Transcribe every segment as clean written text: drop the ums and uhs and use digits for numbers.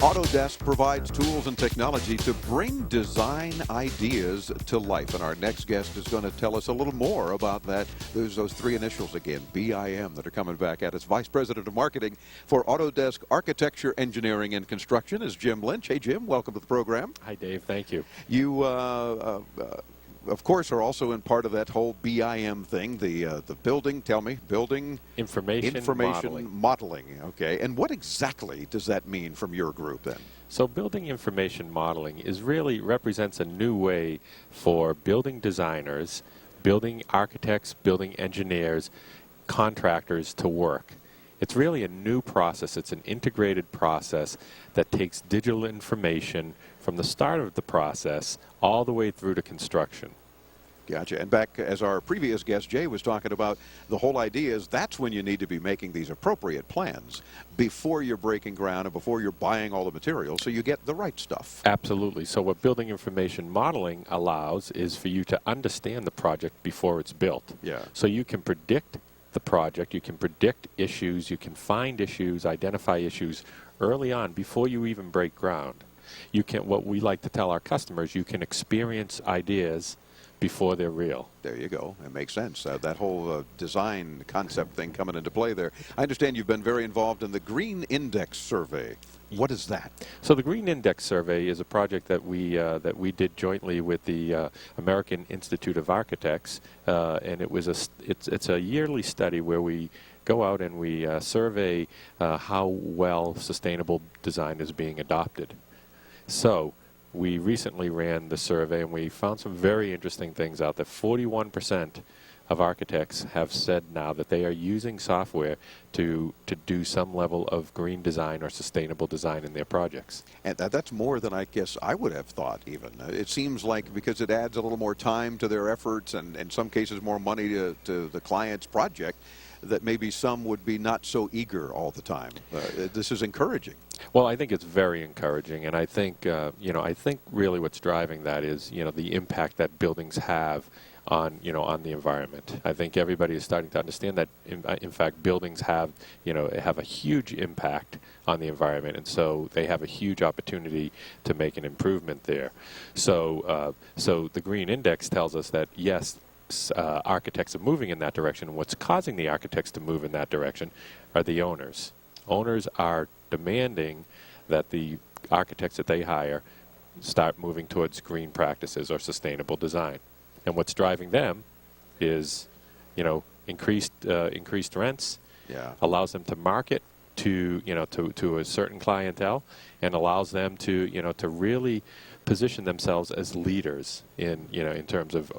Autodesk provides tools and technology to bring design ideas to life. And our next guest is going to tell us a little more about that. There's those three initials again, BIM, that are coming back at us. Vice President of Marketing for Autodesk Architecture, Engineering, and Construction is Jim Lynch. Hey, Jim, welcome to the program. Hi, Dave. Thank you. You, of course, are also in part of that whole BIM thing, the building, tell me, building Information modeling. Okay, and what exactly does that mean from your group then? So building information modeling represents a new way for building designers, building architects, building engineers, contractors to work. It's really a new process. It's an integrated process that takes digital information from the start of the process all the way through to construction. Gotcha. And back as our previous guest, Jay, was talking about, the whole idea is that's when you need to be making these appropriate plans before you're breaking ground and before you're buying all the materials so you get the right stuff. Absolutely. So what building information modeling allows is for you to understand the project before it's built. Yeah. So you can predict the project, you can predict issues, you can find issues, identify issues early on before you even break ground. You can, what we like to tell our customers, you can experience ideas before they're real. There you go. It makes sense. That whole design concept thing coming into play there. I understand you've been very involved in the Green Index survey. What is that? So the Green Index survey is a project that we did jointly with the American Institute of Architects, and it's a yearly study where we go out and we survey how well sustainable design is being adopted. So we recently ran the survey and we found some very interesting things out there. 41% of architects have said now that they are using software to do some level of green design or sustainable design in their projects. And that's more than I guess I would have thought even. It seems like because it adds a little more time to their efforts and in some cases more money to the client's project, that maybe some would be not so eager all the time. This is encouraging. Well, I think it's very encouraging, and I think I think really what's driving that is the impact that buildings have on the environment. I think everybody is starting to understand that in fact buildings have a huge impact on the environment, and so they have a huge opportunity to make an improvement there. So the Green Index tells us that yes, architects are moving in that direction, and what's causing the architects to move in that direction are the owners. Owners are demanding that the architects that they hire start moving towards green practices or sustainable design. And what's driving them is, increased rents, allows them to market to a certain clientele, and allows them to really position themselves as leaders in terms of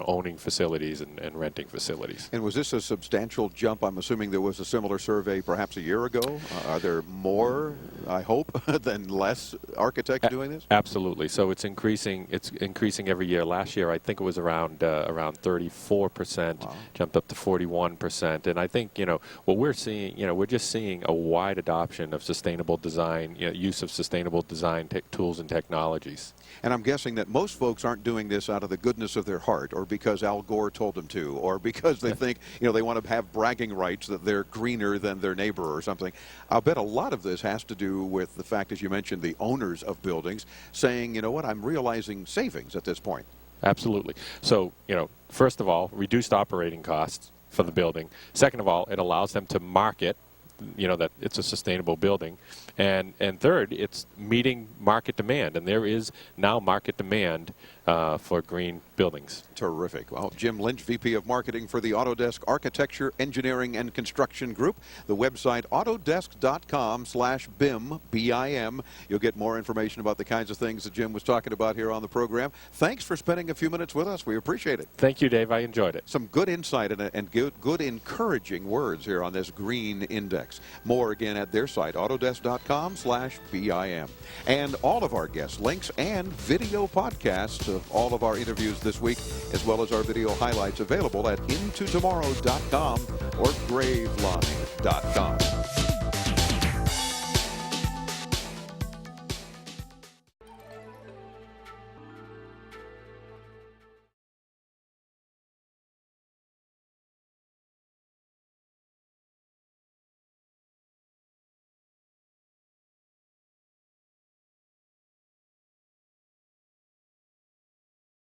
owning facilities and renting facilities. And was this a substantial jump? I'm assuming there was a similar survey perhaps a year ago. Are there more, I hope, than less architects doing this? Absolutely. So it's increasing. It's increasing every year. Last year, I think it was around 34%, wow. Jumped up to 41%. And I think what we're seeing, we're just seeing a wide adoption of sustainable design, use of sustainable design tools and technologies. And I'm guessing that most folks aren't doing this out of the goodness of their heart or because Al Gore told them to or because they think, they want to have bragging rights that they're greener than their neighbor or something. I'll bet a lot of this has to do with the fact, as you mentioned, the owners of buildings saying, you know what, I'm realizing savings at this point. Absolutely. So, first of all, reduced operating costs for the building. Second of all, it allows them to market that it's a sustainable building. And third, it's meeting market demand. And there is now market demand for green buildings. Terrific. Well, Jim Lynch, VP of Marketing for the Autodesk Architecture, Engineering, and Construction Group. The website, autodesk.com/BIM, B-I-M. You'll get more information about the kinds of things that Jim was talking about here on the program. Thanks for spending a few minutes with us. We appreciate it. Thank you, Dave. I enjoyed it. Some good insight and good encouraging words here on this Green Index. More again at their site, autodesk.com/BIM. And all of our guest links and video podcasts of all of our interviews this week, as well as our video highlights, available at intotomorrow.com or graveline.com.